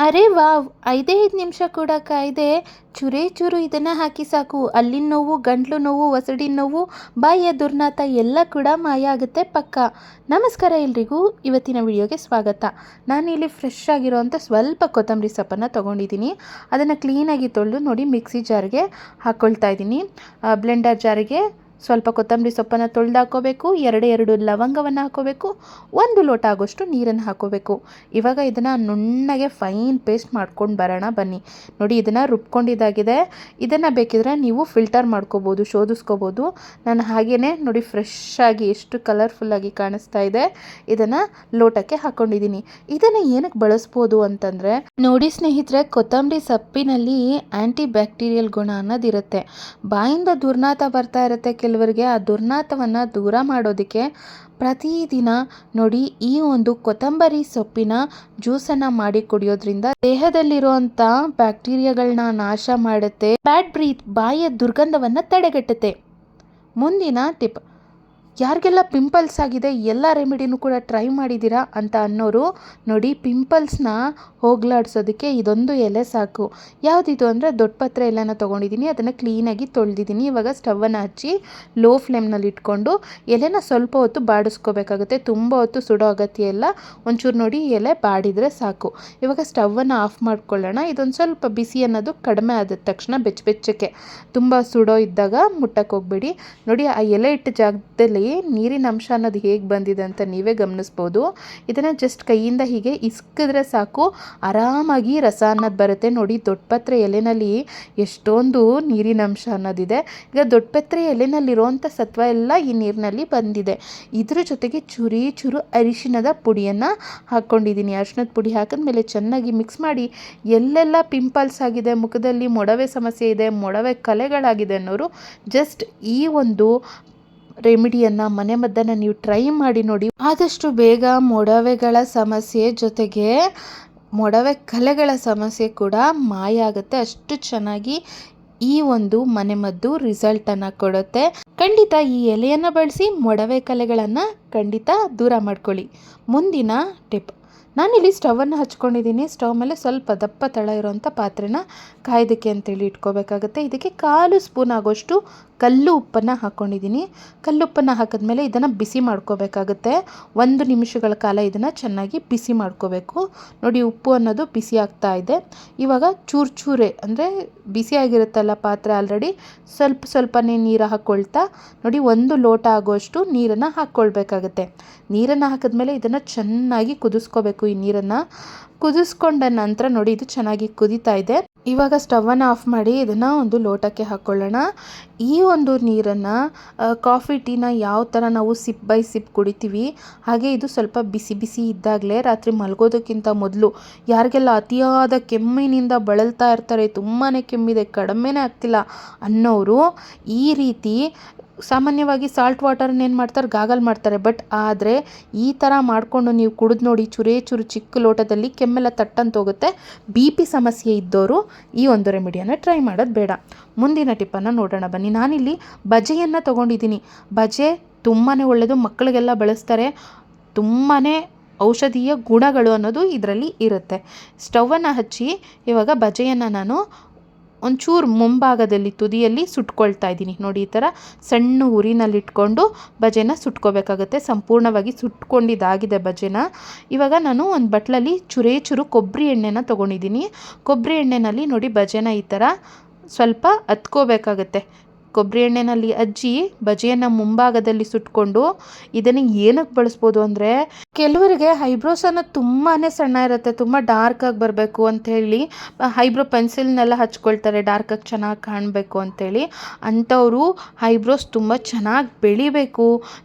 ಅರೆ ವಾವ್! 5 ನಿಮಿಷ ಕೂಡ ಕಾಯ್ದೆ ಚೂರೇ ಚೂರು ಇದನ್ನು ಹಾಕಿ ಸಾಕು, ಅಲ್ಲಿನ ನೋವು, ಗಂಟ್ಲು ನೋವು, ಒಸಡಿನ ನೋವು, ಬಾಯಿಯ ದುರ್ನಾತ ಎಲ್ಲ ಕೂಡ ಮಾಯ ಆಗುತ್ತೆ ಪಕ್ಕ. ನಮಸ್ಕಾರ ಎಲ್ರಿಗೂ, ಇವತ್ತಿನ ವಿಡಿಯೋಗೆ ಸ್ವಾಗತ. ನಾನಿಲ್ಲಿ ಫ್ರೆಶ್ ಆಗಿರೋವಂಥ ಸ್ವಲ್ಪ ಕೊತ್ತಂಬರಿ ಸೊಪ್ಪನ್ನು ತೊಗೊಂಡಿದ್ದೀನಿ. ಅದನ್ನು ಕ್ಲೀನಾಗಿ ತೊಳೆದು ನೋಡಿ ಮಿಕ್ಸಿ ಜಾರ್ಗೆ ಹಾಕ್ಕೊಳ್ತಾ ಇದ್ದೀನಿ. ಬ್ಲೆಂಡರ್ ಜಾರಿಗೆ ಸ್ವಲ್ಪ ಕೊತ್ತಂಬರಿ ಸೊಪ್ಪನ್ನು ತೊಳೆದು ಹಾಕ್ಕೋಬೇಕು, ಎರಡು ಲವಂಗವನ್ನು ಹಾಕ್ಕೋಬೇಕು, 1 ಲೋಟ ಆಗೋಷ್ಟು ನೀರನ್ನು ಹಾಕ್ಕೋಬೇಕು. ಇವಾಗ ಇದನ್ನು ನುಣ್ಣಗೆ ಫೈನ್ ಪೇಸ್ಟ್ ಮಾಡ್ಕೊಂಡು ಬರೋಣ ಬನ್ನಿ. ನೋಡಿ ಇದನ್ನು ರುಬ್ಕೊಂಡಿದ್ದಾಗಿದೆ. ಇದನ್ನು ಬೇಕಿದ್ರೆ ನೀವು ಫಿಲ್ಟರ್ ಮಾಡ್ಕೋಬೋದು, ಶೋಧಿಸ್ಕೋಬೋದು. ನಾನು ಹಾಗೇ ನೋಡಿ ಫ್ರೆಶ್ ಆಗಿ ಎಷ್ಟು ಕಲರ್ಫುಲ್ಲಾಗಿ ಕಾಣಿಸ್ತಾ ಇದೆ, ಇದನ್ನು ಲೋಟಕ್ಕೆ ಹಾಕ್ಕೊಂಡಿದ್ದೀನಿ. ಇದನ್ನು ಏನಕ್ಕೆ ಬಳಸ್ಬೋದು ಅಂತಂದರೆ ನೋಡಿ ಸ್ನೇಹಿತರೆ, ಕೊತ್ತಂಬರಿ ಸೊಪ್ಪಿನಲ್ಲಿ ಆ್ಯಂಟಿ ಬ್ಯಾಕ್ಟೀರಿಯಲ್ ಗುಣ ಅನ್ನೋದಿರುತ್ತೆ. ಬಾಯಿಂದ ದುರ್ನಾತ ಬರ್ತಾ ಇರುತ್ತೆ ಕೆಲವರಿಗೆ, ಆ ದುರ್ನಾತವನ್ನು ದೂರ ಮಾಡೋದಕ್ಕೆ ಪ್ರತಿದಿನ ನೋಡಿ ಈ ಒಂದು ಕೊತ್ತಂಬರಿ ಸೊಪ್ಪಿನ ಜ್ಯೂಸನ್ನು ಮಾಡಿ ಕುಡಿಯೋದ್ರಿಂದ ದೇಹದಲ್ಲಿರುವಂಥ ಬ್ಯಾಕ್ಟೀರಿಯಾಗಳನ್ನ ನಾಶ ಮಾಡುತ್ತೆ. ಬ್ಯಾಡ್ ಬ್ರೀತ್, ಬಾಯಿಯ ದುರ್ಗಂಧವನ್ನು ತಡೆಗಟ್ಟುತ್ತೆ. ಮುಂದಿನ ಟಿಪ್, ಯಾರಿಗೆಲ್ಲ ಪಿಂಪಲ್ಸ್ ಆಗಿದೆ ಎಲ್ಲ ರೆಮಿಡಿನೂ ಕೂಡ ಟ್ರೈ ಮಾಡಿದ್ದೀರಾ ಅಂತ ಅನ್ನೋರು ನೋಡಿ ಪಿಂಪಲ್ಸ್ನ ಹೋಗಲಾಡಿಸೋದಕ್ಕೆ ಇದೊಂದು ಎಲೆ ಸಾಕು. ಯಾವುದಿದು ಅಂದರೆ ದೊಡ್ಡಪತ್ರೆ ಎಲೆನ ತೊಗೊಂಡಿದ್ದೀನಿ, ಅದನ್ನು ಕ್ಲೀನಾಗಿ ತೊಳೆದಿದ್ದೀನಿ. ಇವಾಗ ಸ್ಟವನ್ನು ಹಚ್ಚಿ ಲೋ ಫ್ಲೇಮ್ನಲ್ಲಿ ಇಟ್ಕೊಂಡು ಎಲೆನ ಸ್ವಲ್ಪ ಹೊತ್ತು ಬಾಡಿಸ್ಕೋಬೇಕಾಗುತ್ತೆ. ತುಂಬ ಹೊತ್ತು ಸುಡೋ ಅಗತ್ಯ ಇಲ್ಲ, ಒಂಚೂರು ನೋಡಿ ಎಲೆ ಬಾಡಿದರೆ ಸಾಕು. ಇವಾಗ ಸ್ಟವನ್ನು ಆಫ್ ಮಾಡ್ಕೊಳ್ಳೋಣ. ಇದೊಂದು ಸ್ವಲ್ಪ ಬಿಸಿ ಅನ್ನೋದು ಕಡಿಮೆ ಆದ ತಕ್ಷಣ ಬೆಚ್ಚಗೆ, ತುಂಬ ಸುಡೋ ಇದ್ದಾಗ ಮುಟ್ಟಕ್ಕೆ ಹೋಗ್ಬೇಡಿ. ನೋಡಿ ಆ ಎಲೆ ಇಟ್ಟ ಜಾಗದಲ್ಲಿ ನೀರಿನ ಅಂಶ ಅನ್ನೋದು ಹೇಗೆ ಬಂದಿದೆ ಅಂತ ನೀವೇ ಗಮನಿಸ್ಬೋದು. ಇದನ್ನು ಜಸ್ಟ್ ಕೈಯಿಂದ ಹೀಗೆ ಇಸ್ಕಿದ್ರೆ ಸಾಕು, ಆರಾಮಾಗಿ ರಸ ಅನ್ನೋದು ಬರುತ್ತೆ. ನೋಡಿ ದೊಡ್ಡಪತ್ರೆ ಎಲೆನಲ್ಲಿ ಎಷ್ಟೊಂದು ನೀರಿನ ಅಂಶ ಅನ್ನೋದಿದೆ. ಈಗ ದೊಡ್ಡಪತ್ರೆ ಎಲೆನಲ್ಲಿರೋವಂಥ ಸತ್ವ ಎಲ್ಲ ಈ ನೀರಿನಲ್ಲಿ ಬಂದಿದೆ. ಇದ್ರ ಜೊತೆಗೆ ಚೂರು ಅರಿಶಿಣದ ಪುಡಿಯನ್ನು ಹಾಕ್ಕೊಂಡಿದ್ದೀನಿ. ಅರಿಶಿಣದ ಪುಡಿ ಹಾಕಿದ್ಮೇಲೆ ಚೆನ್ನಾಗಿ ಮಿಕ್ಸ್ ಮಾಡಿ, ಎಲ್ಲೆಲ್ಲ ಪಿಂಪಲ್ಸ್ ಆಗಿದೆ, ಮುಖದಲ್ಲಿ ಮೊಡವೆ ಸಮಸ್ಯೆ ಇದೆ, ಮೊಡವೆ ಕಲೆಗಳಾಗಿದೆ ಅನ್ನೋರು ಜಸ್ಟ್ ಈ ಒಂದು ರೆಮಿಡಿಯನ್ನು, ಮನೆಮದ್ದನ್ನು ನೀವು ಟ್ರೈ ಮಾಡಿ ನೋಡಿ. ಆದಷ್ಟು ಬೇಗ ಮೊಡವೆಗಳ ಸಮಸ್ಯೆ ಜೊತೆಗೆ ಮೊಡವೆ ಕಲೆಗಳ ಸಮಸ್ಯೆ ಕೂಡ ಮಾಯ ಆಗುತ್ತೆ. ಅಷ್ಟು ಚೆನ್ನಾಗಿ ಈ ಒಂದು ಮನೆಮದ್ದು ರಿಸಲ್ಟನ್ನು ಕೊಡುತ್ತೆ. ಖಂಡಿತ ಈ ಎಲೆಯನ್ನು ಬಳಸಿ ಮೊಡವೆ ಕಲೆಗಳನ್ನು ಖಂಡಿತ ದೂರ ಮಾಡ್ಕೊಳ್ಳಿ. ಮುಂದಿನ ಟಿಪ್, ನಾನಿಲ್ಲಿ ಸ್ಟವನ್ನು ಹಚ್ಕೊಂಡಿದ್ದೀನಿ. ಸ್ಟವ್ ಮೇಲೆ ಸ್ವಲ್ಪ ದಪ್ಪ ತಳ ಇರೋವಂಥ ಪಾತ್ರೆನ ಕಾಯ್ದಕ್ಕೆ ಅಂತೇಳಿ ಇಟ್ಕೋಬೇಕಾಗುತ್ತೆ. ಇದಕ್ಕೆ 1/4 ಸ್ಪೂನ್ ಆಗೋಷ್ಟು ಕಲ್ಲು ಉಪ್ಪನ್ನು ಹಾಕ್ಕೊಂಡಿದ್ದೀನಿ. ಕಲ್ಲುಪ್ಪನ್ನು ಹಾಕಿದ್ಮೇಲೆ ಇದನ್ನು ಬಿಸಿ ಮಾಡ್ಕೋಬೇಕಾಗುತ್ತೆ. 1 ನಿಮಿಷಗಳ ಕಾಲ ಇದನ್ನು ಚೆನ್ನಾಗಿ ಬಿಸಿ ಮಾಡ್ಕೋಬೇಕು. ನೋಡಿ ಉಪ್ಪು ಅನ್ನೋದು ಬಿಸಿ ಆಗ್ತಾ ಇದೆ. ಇವಾಗ ಚೂರೇ ಅಂದರೆ ಬಿಸಿಯಾಗಿರುತ್ತಲ್ಲ ಪಾತ್ರೆ ಆಲ್ರೆಡಿ, ಸ್ವಲ್ಪನೇ ನೀರು ಹಾಕ್ಕೊಳ್ತಾ ನೋಡಿ 1 ಲೋಟ ಆಗೋಷ್ಟು ನೀರನ್ನು ಹಾಕ್ಕೊಳ್ಬೇಕಾಗತ್ತೆ. ನೀರನ್ನು ಹಾಕಿದ್ಮೇಲೆ ಇದನ್ನು ಚೆನ್ನಾಗಿ ಕುದಿಸ್ಕೋಬೇಕು. ಈ ನೀರನ್ನು ಕುದಿಸ್ಕೊಂಡ ನಂತರ ನೋಡಿ ಇದು ಚೆನ್ನಾಗಿ ಕುದೀತಾ ಇದೆ. ಇವಾಗ ಸ್ಟವನ್ನು ಆಫ್ ಮಾಡಿ ಇದನ್ನು ಒಂದು ಲೋಟಕ್ಕೆ ಹಾಕ್ಕೊಳ್ಳೋಣ. ಈ ಒಂದು ನೀರನ್ನು ಕಾಫಿ ಟೀನ ಯಾವ ಥರ ನಾವು ಸಿಪ್ ಬೈ ಸಿಪ್ ಕುಡಿತೀವಿ ಹಾಗೆ ಇದು ಸ್ವಲ್ಪ ಬಿಸಿ ಇದ್ದಾಗಲೇ ರಾತ್ರಿ ಮಲಗೋದಕ್ಕಿಂತ ಮೊದಲು, ಯಾರಿಗೆಲ್ಲ ಅತಿಯಾದ ಕೆಮ್ಮಿನಿಂದ ಬಳಲ್ತಾ ಇರ್ತಾರೆ, ತುಂಬಾ ಕೆಮ್ಮಿದೆ ಕಡಿಮೆನೇ ಆಗ್ತಿಲ್ಲ ಅನ್ನೋರು ಈ ರೀತಿ ಸಾಮಾನ್ಯವಾಗಿ ಸಾಲ್ಟ್ ವಾಟರ್ನ ಏನು ಮಾಡ್ತಾರೆ, ಗಾಗಲ್ ಮಾಡ್ತಾರೆ. ಬಟ್ ಆದರೆ ಈ ಥರ ಮಾಡಿಕೊಂಡು ನೀವು ಕುಡಿದು ನೋಡಿ, ಚೂರು ಚಿಕ್ಕ ಲೋಟದಲ್ಲಿ ಕೆಮ್ಮೆಲ್ಲ ತಟ್ಟಂತ ಹೋಗುತ್ತೆ. BP ಸಮಸ್ಯೆ ಇದ್ದವರು ಈ ಒಂದು ರೆಮಿಡಿಯನ್ನು ಟ್ರೈ ಮಾಡೋದು ಬೇಡ. ಮುಂದಿನ ಟಿಪ್ಪನ್ನು ನೋಡೋಣ ಬನ್ನಿ. ನಾನಿಲ್ಲಿ ಬಜೆಯನ್ನು ತೊಗೊಂಡಿದ್ದೀನಿ. ಬಜೆ ತುಂಬಾ ಒಳ್ಳೆಯದು, ಮಕ್ಕಳಿಗೆಲ್ಲ ಬಳಸ್ತಾರೆ. ತುಂಬಾ ಔಷಧೀಯ ಗುಣಗಳು ಅನ್ನೋದು ಇದರಲ್ಲಿ ಇರುತ್ತೆ. ಸ್ಟವನ್ನು ಹಚ್ಚಿ ಇವಾಗ ಬಜೆಯನ್ನು ನಾನು ಒಂಚೂರು ಮುಂಭಾಗದಲ್ಲಿ ತುದಿಯಲ್ಲಿ ಸುಟ್ಕೊಳ್ತಾ ಇದ್ದೀನಿ. ನೋಡಿ ಈ ಥರ ಸಣ್ಣ ಉರಿನಲ್ಲಿಟ್ಕೊಂಡು ಬಜೆನ ಸುಟ್ಕೋಬೇಕಾಗುತ್ತೆ. ಸಂಪೂರ್ಣವಾಗಿ ಸುಟ್ಕೊಂಡಿದ್ದಾಗಿದೆ ಬಜೆನ. ಇವಾಗ ನಾನು ಒಂದು ಬಟ್ಲಲ್ಲಿ ಚೂರು ಕೊಬ್ಬರಿ ಎಣ್ಣೆನ ತೊಗೊಂಡಿದ್ದೀನಿ. ಕೊಬ್ಬರಿ ಎಣ್ಣೆನಲ್ಲಿ ನೋಡಿ ಬಜೆನ ಈ ಥರ ಸ್ವಲ್ಪ ಹತ್ಕೋಬೇಕಾಗತ್ತೆ. ಕೊಬ್ಬರಿ ಎಣ್ಣೆನಲ್ಲಿ ಅಜ್ಜಿ ಬಜೆಯನ್ನು ಮುಂಭಾಗದಲ್ಲಿ ಸುಟ್ಕೊಂಡು ಇದನ್ನು ಏನಕ್ಕೆ ಬಳಸ್ಬೋದು ಅಂದರೆ, ಕೆಲವರಿಗೆ ಐಬ್ರೋಸ್ ಅನ್ನೋದು ತುಂಬಾ ಸಣ್ಣ ಇರುತ್ತೆ, ತುಂಬ ಡಾರ್ಕಾಗಿ ಬರಬೇಕು ಅಂಥೇಳಿ ಐಬ್ರೋ ಪೆನ್ಸಿಲ್ನೆಲ್ಲ ಹಚ್ಕೊಳ್ತಾರೆ ಡಾರ್ಕಾಗಿ ಚೆನ್ನಾಗಿ ಕಾಣಬೇಕು ಅಂಥೇಳಿ. ಅಂಥವರು ಐಬ್ರೋಸ್ ತುಂಬ ಚೆನ್ನಾಗಿ ಬೆಳಿಬೇಕು,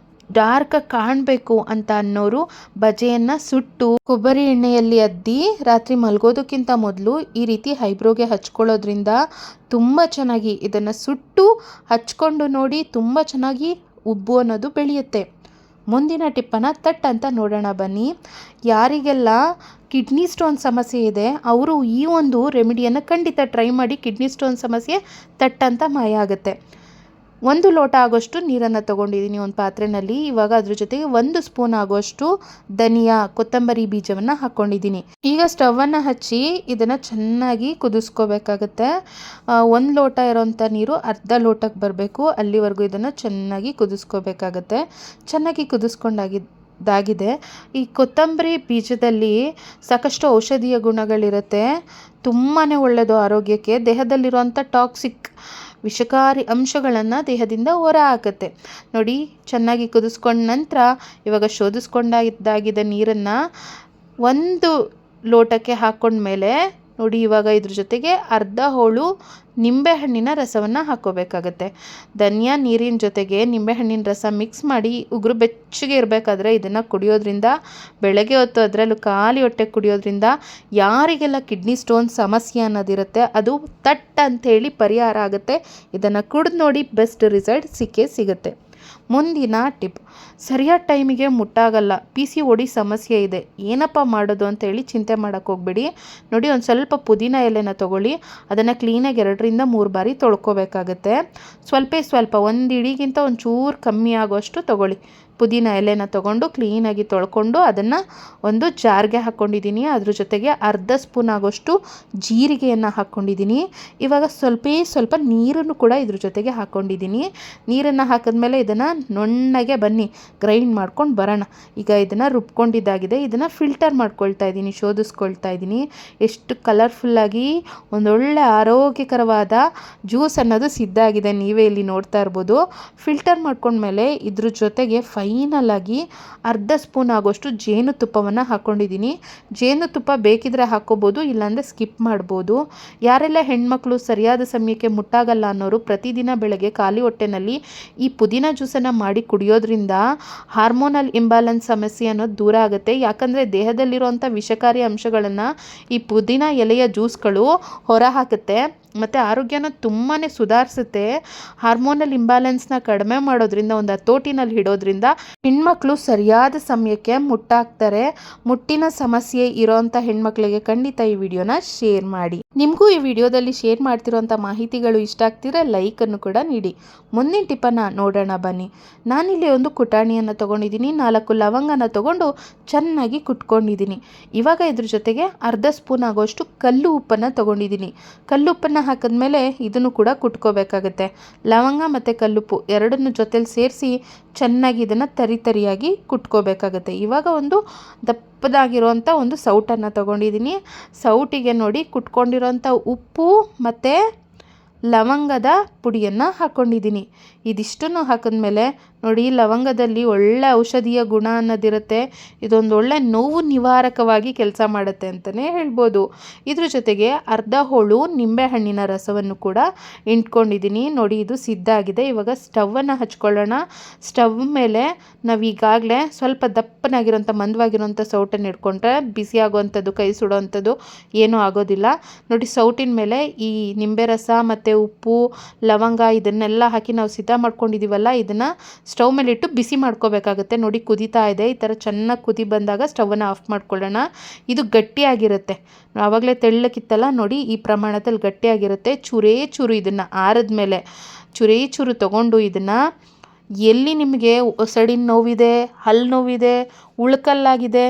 ಡಾರ್ಕಾಗಿ ಕಾಣಬೇಕು ಅಂತ ಅನ್ನೋರು ಬಜೆಯನ್ನು ಸುಟ್ಟು ಕೊಬ್ಬರಿ ಎಣ್ಣೆಯಲ್ಲಿ ಅದ್ದಿ ರಾತ್ರಿ ಮಲಗೋದಕ್ಕಿಂತ ಮೊದಲು ಈ ರೀತಿ ಐಬ್ರೋಗೆ ಹಚ್ಕೊಳ್ಳೋದ್ರಿಂದ ತುಂಬ ಚೆನ್ನಾಗಿ ಇದನ್ನು ಸುಟ್ಟು ಹಚ್ಕೊಂಡು ನೋಡಿ ತುಂಬ ಚೆನ್ನಾಗಿ ಉಬ್ಬು ಅನ್ನೋದು ಬೆಳೆಯುತ್ತೆ. ಮುಂದಿನ ಟಿಪ್ಪನ್ನು ಅಂತ ನೋಡೋಣ ಬನ್ನಿ. ಯಾರಿಗೆಲ್ಲ ಕಿಡ್ನಿ ಸ್ಟೋನ್ ಸಮಸ್ಯೆ ಇದೆ ಅವರು ಈ ಒಂದು ರೆಮಿಡಿಯನ್ನು ಖಂಡಿತ ಟ್ರೈ ಮಾಡಿ. ಕಿಡ್ನಿ ಸ್ಟೋನ್ ಸಮಸ್ಯೆ ತಟ್ಟಂತ ಮಾಯ ಆಗುತ್ತೆ. 1 ಲೋಟ ಆಗೋಷ್ಟು ನೀರನ್ನು ತೊಗೊಂಡಿದ್ದೀನಿ ಒಂದು ಪಾತ್ರೆಯಲ್ಲಿ. ಇವಾಗ ಅದ್ರ ಜೊತೆಗೆ 1 ಸ್ಪೂನ್ ಆಗೋಷ್ಟು ಧನಿಯಾ ಕೊತ್ತಂಬರಿ ಬೀಜವನ್ನು ಹಾಕ್ಕೊಂಡಿದ್ದೀನಿ. ಈಗ ಸ್ಟವನ್ನು ಹಚ್ಚಿ ಇದನ್ನು ಚೆನ್ನಾಗಿ ಕುದಿಸ್ಕೋಬೇಕಾಗತ್ತೆ. 1 ಲೋಟ ಇರೋಂಥ ನೀರು ಅರ್ಧ ಲೋಟಕ್ಕೆ ಬರಬೇಕು, ಅಲ್ಲಿವರೆಗೂ ಇದನ್ನು ಚೆನ್ನಾಗಿ ಕುದಿಸ್ಕೋಬೇಕಾಗತ್ತೆ. ಚೆನ್ನಾಗಿ ಕುದಿಸ್ಕೊಂಡಾಗಿದೆ. ಈ ಕೊತ್ತಂಬರಿ ಬೀಜದಲ್ಲಿ ಸಾಕಷ್ಟು ಔಷಧೀಯ ಗುಣಗಳಿರುತ್ತೆ, ತುಂಬಾ ಒಳ್ಳೆಯದು ಆರೋಗ್ಯಕ್ಕೆ. ದೇಹದಲ್ಲಿರುವಂಥ ಟಾಕ್ಸಿಕ್ ವಿಷಕಾರಿ ಅಂಶಗಳನ್ನು ದೇಹದಿಂದ ಹೊರ ಹಾಕುತ್ತೆ. ನೋಡಿ, ಚೆನ್ನಾಗಿ ಕುದಿಸ್ಕೊಂಡ ನಂತರ ಇವಾಗ ಶೋಧಿಸ್ಕೊಂಡಾಗಿದ್ದ ನೀರನ್ನು 1 ಲೋಟಕ್ಕೆ ಹಾಕ್ಕೊಂಡ್ಮೇಲೆ ನೋಡಿ, ಇವಾಗ ಇದ್ರ ಜೊತೆಗೆ ಅರ್ಧ ಹೋಳು ನಿಂಬೆಹಣ್ಣಿನ ರಸವನ್ನು ಹಾಕ್ಕೋಬೇಕಾಗತ್ತೆ. ಧನಿಯಾ ನೀರಿನ ಜೊತೆಗೆ ನಿಂಬೆಹಣ್ಣಿನ ರಸ ಮಿಕ್ಸ್ ಮಾಡಿ ಉಗುರು ಬೆಚ್ಚಗೆ ಇರಬೇಕಾದ್ರೆ ಇದನ್ನು ಕುಡಿಯೋದ್ರಿಂದ, ಬೆಳಗ್ಗೆ ಹೊತ್ತು ಅದರಲ್ಲೂ ಖಾಲಿ ಹೊಟ್ಟೆಗೆ ಕುಡಿಯೋದ್ರಿಂದ ಯಾರಿಗೆಲ್ಲ ಕಿಡ್ನಿ ಸ್ಟೋನ್ ಸಮಸ್ಯೆ ಅನ್ನೋದಿರುತ್ತೆ ಅದು ತಟ್ ಅಂಥೇಳಿ ಪರಿಹಾರ ಆಗುತ್ತೆ. ಇದನ್ನು ಕುಡಿದು ನೋಡಿ, ಬೆಸ್ಟ್ ರಿಸಲ್ಟ್ ಸಿಕ್ಕೇ ಸಿಗುತ್ತೆ. ಮುಂದಿನ ಟಿಪ್, ಸರಿಯಾದ ಟೈಮಿಗೆ ಮುಟ್ಟಾಗಲ್ಲ, PCOD ಸಮಸ್ಯೆ ಇದೆ, ಏನಪ್ಪ ಮಾಡೋದು ಅಂತೇಳಿ ಚಿಂತೆ ಮಾಡೋಕ್ಕೆ ಹೋಗ್ಬೇಡಿ. ನೋಡಿ, ಒಂದು ಸ್ವಲ್ಪ ಪುದೀನ ಎಲೆನ ತೊಗೊಳ್ಳಿ, ಅದನ್ನು ಕ್ಲೀನಾಗಿ 2ರಿಂದ 3 ಬಾರಿ ತೊಳ್ಕೊಬೇಕಾಗತ್ತೆ. ಸ್ವಲ್ಪ 1 ಇಡಿಗಿಂತ ಒಂಚೂರು ಕಮ್ಮಿ ಆಗೋಷ್ಟು ತೊಗೊಳ್ಳಿ. ಪುದೀನ ಎಲೆನ ತೊಗೊಂಡು ಕ್ಲೀನಾಗಿ ತೊಳ್ಕೊಂಡು ಅದನ್ನು ಒಂದು ಜಾರ್ಗೆ ಹಾಕ್ಕೊಂಡಿದ್ದೀನಿ. ಅದ್ರ ಜೊತೆಗೆ ಅರ್ಧ ಸ್ಪೂನ್ ಆಗೋಷ್ಟು ಜೀರಿಗೆಯನ್ನು ಹಾಕ್ಕೊಂಡಿದ್ದೀನಿ. ಇವಾಗ ಸ್ವಲ್ಪ ನೀರನ್ನು ಕೂಡ ಇದ್ರ ಜೊತೆಗೆ ಹಾಕ್ಕೊಂಡಿದ್ದೀನಿ. ನೀರನ್ನು ಹಾಕಿದ್ಮೇಲೆ ಇದನ್ನು ನುಣ್ಣಗೆ ಬನ್ನಿ ಗ್ರೈಂಡ್ ಮಾಡ್ಕೊಂಡು ಬರೋಣ. ಈಗ ಇದನ್ನು ರುಬ್ಕೊಂಡಿದ್ದಾಗಿದೆ, ಇದನ್ನು ಫಿಲ್ಟರ್ ಮಾಡ್ಕೊಳ್ತಾ ಇದ್ದೀನಿ, ಶೋಧಿಸ್ಕೊಳ್ತಾ ಇದ್ದೀನಿ. ಎಷ್ಟು ಕಲರ್ಫುಲ್ಲಾಗಿ ಒಂದೊಳ್ಳೆ ಆರೋಗ್ಯಕರವಾದ ಜ್ಯೂಸ್ ಅನ್ನೋದು ಸಿದ್ಧ ಆಗಿದೆ, ನೀವೇ ಇಲ್ಲಿ ನೋಡ್ತಾ ಇರ್ಬೋದು. ಫಿಲ್ಟರ್ ಮಾಡ್ಕೊಂಡ್ಮೇಲೆ ಇದ್ರ ಜೊತೆಗೆ ಫೈನಲ್ ಆಗಿ ಅರ್ಧ ಸ್ಪೂನ್ ಆಗೋಷ್ಟು ಜೇನುತುಪ್ಪವನ್ನು ಹಾಕ್ಕೊಂಡಿದ್ದೀನಿ. ಜೇನುತುಪ್ಪ ಬೇಕಿದ್ರೆ ಹಾಕ್ಕೋಬೋದು, ಇಲ್ಲಾಂದರೆ ಸ್ಕಿಪ್ ಮಾಡ್ಬೋದು. ಯಾರೆಲ್ಲ ಹೆಣ್ಮಕ್ಳು ಸರಿಯಾದ ಸಮಯಕ್ಕೆ ಮುಟ್ಟಾಗಲ್ಲ ಅನ್ನೋರು ಪ್ರತಿದಿನ ಬೆಳಗ್ಗೆ ಖಾಲಿ ಹೊಟ್ಟೆನಲ್ಲಿ ಈ ಪುದೀನ ಜ್ಯೂಸನ್ನು ಮಾಡಿ ಕುಡಿಯೋದ್ರಿಂದ ಹಾರ್ಮೋನಲ್ ಇಂಬ್ಯಾಲೆನ್ಸ್ ಸಮಸ್ಯೆ ಅನ್ನೋದು ದೂರ ಆಗುತ್ತೆ. ಯಾಕಂದರೆ ದೇಹದಲ್ಲಿರುವಂಥ ವಿಷಕಾರಿ ಅಂಶಗಳನ್ನು ಈ ಪುದೀನ ಎಲೆಯ ಜ್ಯೂಸ್ಗಳು ಹೊರ ಹಾಕುತ್ತೆ ಮತ್ತು ಆರೋಗ್ಯನ ತುಂಬಾ ಸುಧಾರಿಸುತ್ತೆ. ಹಾರ್ಮೋನಲ್ ಇಂಬ್ಯಾಲೆನ್ಸ್ನ ಕಡಿಮೆ ಮಾಡೋದ್ರಿಂದ, ಒಂದು ಹತೋಟಿನಲ್ಲಿ ಇಡೋದ್ರಿಂದ ಹೆಣ್ಮಕ್ಳು ಸರಿಯಾದ ಸಮಯಕ್ಕೆ ಮುಟ್ಟಾಗ್ತಾರೆ. ಮುಟ್ಟಿನ ಸಮಸ್ಯೆ ಇರೋಂಥ ಹೆಣ್ಮಕ್ಳಿಗೆ ಖಂಡಿತ ಈ ವಿಡಿಯೋನ ಶೇರ್ ಮಾಡಿ. ನಿಮಗೂ ಈ ವಿಡಿಯೋದಲ್ಲಿ ಶೇರ್ ಮಾಡ್ತಿರೋಂಥ ಮಾಹಿತಿಗಳು ಇಷ್ಟ ಆಗ್ತಿದ್ರೆ ಲೈಕನ್ನು ಕೂಡ ನೀಡಿ. ಮುಂದಿನ ಟಿಪ್ಪನ್ನು ನೋಡೋಣ ಬನ್ನಿ. ನಾನಿಲ್ಲಿ ಒಂದು ಕುಟಾಣಿಯನ್ನು ತೊಗೊಂಡಿದ್ದೀನಿ, 4 ಲವಂಗನ ತೊಗೊಂಡು ಚೆನ್ನಾಗಿ ಕುಟ್ಕೊಂಡಿದ್ದೀನಿ. ಇವಾಗ ಇದ್ರ ಜೊತೆಗೆ ಅರ್ಧ ಸ್ಪೂನ್ ಆಗೋಷ್ಟು ಕಲ್ಲು ಉಪ್ಪನ್ನು ತೊಗೊಂಡಿದ್ದೀನಿ. ಕಲ್ಲುಪ್ಪನ್ನು ಹಾಕಿದ್ಮೇಲೆ ಇದನ್ನು ಕೂಡ ಕುಟ್ಕೋಬೇಕಾಗುತ್ತೆ. ಲವಂಗ ಮತ್ತು ಕಲ್ಲುಪ್ಪು ಎರಡನ್ನು ಜೊತೆಲಿ ಸೇರಿಸಿ ಚೆನ್ನಾಗಿ ಇದನ್ನು ತರಿಯಾಗಿ ಕುಟ್ಕೋಬೇಕಾಗುತ್ತೆ. ಇವಾಗ ಒಂದು ದಪ್ಪದಾಗಿರುವಂಥ ಒಂದು ಸೌಟನ್ನು ತೊಗೊಂಡಿದ್ದೀನಿ. ಸೌಟಿಗೆ ನೋಡಿ ಕುಟ್ಕೊಂಡಿರೋಂಥ ಉಪ್ಪು ಮತ್ತು ಲವಂಗದ ಪುಡಿಯನ್ನು ಹಾಕ್ಕೊಂಡಿದ್ದೀನಿ. ಇದಿಷ್ಟನ್ನು ಹಾಕಿದ್ಮೇಲೆ ನೋಡಿ, ಲವಂಗದಲ್ಲಿ ಒಳ್ಳೆ ಔಷಧೀಯ ಗುಣ ಅನ್ನೋದಿರುತ್ತೆ. ಇದೊಂದು ಒಳ್ಳೆ ನೋವು ನಿವಾರಕವಾಗಿ ಕೆಲಸ ಮಾಡುತ್ತೆ ಅಂತಲೇ ಹೇಳ್ಬೋದು. ಇದ್ರ ಜೊತೆಗೆ ಅರ್ಧ ಹೋಳು ನಿಂಬೆಹಣ್ಣಿನ ರಸವನ್ನು ಕೂಡ ಇಂಟ್ಕೊಂಡಿದ್ದೀನಿ. ನೋಡಿ, ಇದು ಸಿದ್ಧ ಆಗಿದೆ. ಇವಾಗ ಸ್ಟವನ್ನು ಹಚ್ಕೊಳ್ಳೋಣ. ಸ್ಟವ್ ಮೇಲೆ ನಾವು ಈಗಾಗಲೇ ಸ್ವಲ್ಪ ದಪ್ಪನಾಗಿರೋಂಥ ಮಂದವಾಗಿರೋಂಥ ಸೌಟನ್ನು ಇಟ್ಕೊಂಡ್ರೆ ಬಿಸಿ ಆಗೋವಂಥದ್ದು, ಕೈ ಸುಡೋವಂಥದ್ದು ಏನೂ ಆಗೋದಿಲ್ಲ. ನೋಡಿ, ಸೌಟಿನ ಮೇಲೆ ಈ ನಿಂಬೆ ರಸ ಮತ್ತು ಉಪ್ಪು ಲವಂಗ ಇದನ್ನೆಲ್ಲ ಹಾಕಿ ನಾವು ಸಿದ್ಧ ಮಾಡ್ಕೊಂಡಿದ್ದೀವಲ್ಲ, ಇದನ್ನು ಸ್ಟವ್ ಮೇಲೆ ಇಟ್ಟು ಬಿಸಿ ಮಾಡ್ಕೋಬೇಕಾಗುತ್ತೆ. ನೋಡಿ, ಕುದೀತಾ ಇದೆ. ಈ ಥರ ಚೆನ್ನಾಗಿ ಕುದಿ ಬಂದಾಗ ಸ್ಟವನ್ನು ಆಫ್ ಮಾಡ್ಕೊಳ್ಳೋಣ. ಇದು ಗಟ್ಟಿಯಾಗಿರುತ್ತೆ, ಆವಾಗಲೇ ತೆಳ್ಳಕ್ಕಿತ್ತಲ್ಲ ನೋಡಿ, ಈ ಪ್ರಮಾಣದಲ್ಲಿ ಗಟ್ಟಿಯಾಗಿರುತ್ತೆ. ಚೂರು ಇದನ್ನು ಆರಿದ್ಮೇಲೆ ಚೂರು ತೊಗೊಂಡು ಇದನ್ನು ಎಲ್ಲಿ ನಿಮಗೆ ಒಸಡಿನ ನೋವಿದೆ, ಹಲ್ಲು ನೋವಿದೆ, ಉಳ್ಕಲ್ಲಾಗಿದೆ,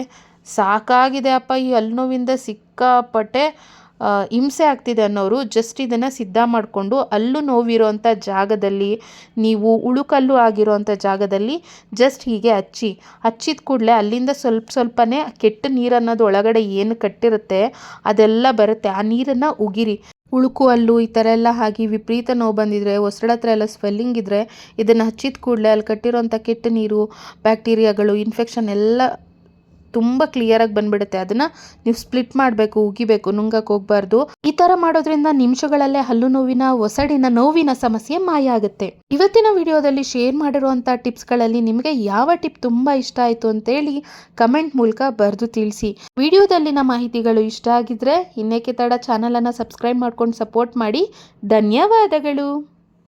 ಸಾಕಾಗಿದೆ ಅಪ್ಪ ಈ ಹಲ್ಲು ನೋವಿಂದ ಸಿಕ್ಕಾಪಟ್ಟೆ ಹಿಂಸೆ ಆಗ್ತಿದೆ ಅನ್ನೋರು ಜಸ್ಟ್ ಇದನ್ನು ಸಿದ್ಧ ಮಾಡಿಕೊಂಡು ಹಲ್ಲು ನೋವಿರೋಂಥ ಜಾಗದಲ್ಲಿ, ನೀವು ಉಳುಕಲ್ಲು ಆಗಿರೋಂಥ ಜಾಗದಲ್ಲಿ ಜಸ್ಟ್ ಹೀಗೆ ಹಚ್ಚಿದ ಕೂಡಲೇ ಅಲ್ಲಿಂದ ಸ್ವಲ್ಪನೇ ಕೆಟ್ಟ ನೀರು ಅನ್ನೋದು ಒಳಗಡೆ ಏನು ಕಟ್ಟಿರುತ್ತೆ ಅದೆಲ್ಲ ಬರುತ್ತೆ. ಆ ನೀರನ್ನು ಉಗಿರಿ. ಉಳುಕು ಹಲ್ಲು ಈ ಥರ ಎಲ್ಲ ಆಗಿ ವಿಪರೀತ ನೋವು ಬಂದಿದ್ರೆ, ಹೊಸಡ ಹತ್ರ ಎಲ್ಲ ಸ್ವೆಲ್ಲಿಂಗ್ ಇದ್ದರೆ ಇದನ್ನು ಹಚ್ಚಿದ ಕೂಡಲೇ ಅಲ್ಲಿ ಕಟ್ಟಿರೋಂಥ ಕೆಟ್ಟ ನೀರು, ಬ್ಯಾಕ್ಟೀರಿಯಾಗಳು, ಇನ್ಫೆಕ್ಷನ್ ಎಲ್ಲ ತುಂಬ ಕ್ಲಿಯರಾಗಿ ಬಂದ್ಬಿಡುತ್ತೆ. ಅದನ್ನು ನೀವು ಸ್ಪ್ಲಿಟ್ ಮಾಡಬೇಕು, ಉಗಿಬೇಕು, ನುಂಗಕ್ಕೆ ಹೋಗಬಾರ್ದು. ಈ ಥರ ಮಾಡೋದ್ರಿಂದ ನಿಮಿಷಗಳಲ್ಲೇ ಹಲ್ಲು ನೋವಿನ, ಒಸಡಿನ ನೋವಿನ ಸಮಸ್ಯೆ ಮಾಯ ಆಗುತ್ತೆ. ಇವತ್ತಿನ ವಿಡಿಯೋದಲ್ಲಿ ಶೇರ್ ಮಾಡಿರುವಂಥ ಟಿಪ್ಸ್ಗಳಲ್ಲಿ ನಿಮಗೆ ಯಾವ ಟಿಪ್ ತುಂಬ ಇಷ್ಟ ಆಯಿತು ಅಂತೇಳಿ ಕಮೆಂಟ್ ಮೂಲಕ ಬರೆದು ತಿಳಿಸಿ. ವಿಡಿಯೋದಲ್ಲಿನ ಮಾಹಿತಿಗಳು ಇಷ್ಟ ಆಗಿದ್ರೆ ಇನ್ನೇಕೆ ತಡ, ಚಾನಲನ್ನು ಸಬ್ಸ್ಕ್ರೈಬ್ ಮಾಡ್ಕೊಂಡು ಸಪೋರ್ಟ್ ಮಾಡಿ. ಧನ್ಯವಾದಗಳು.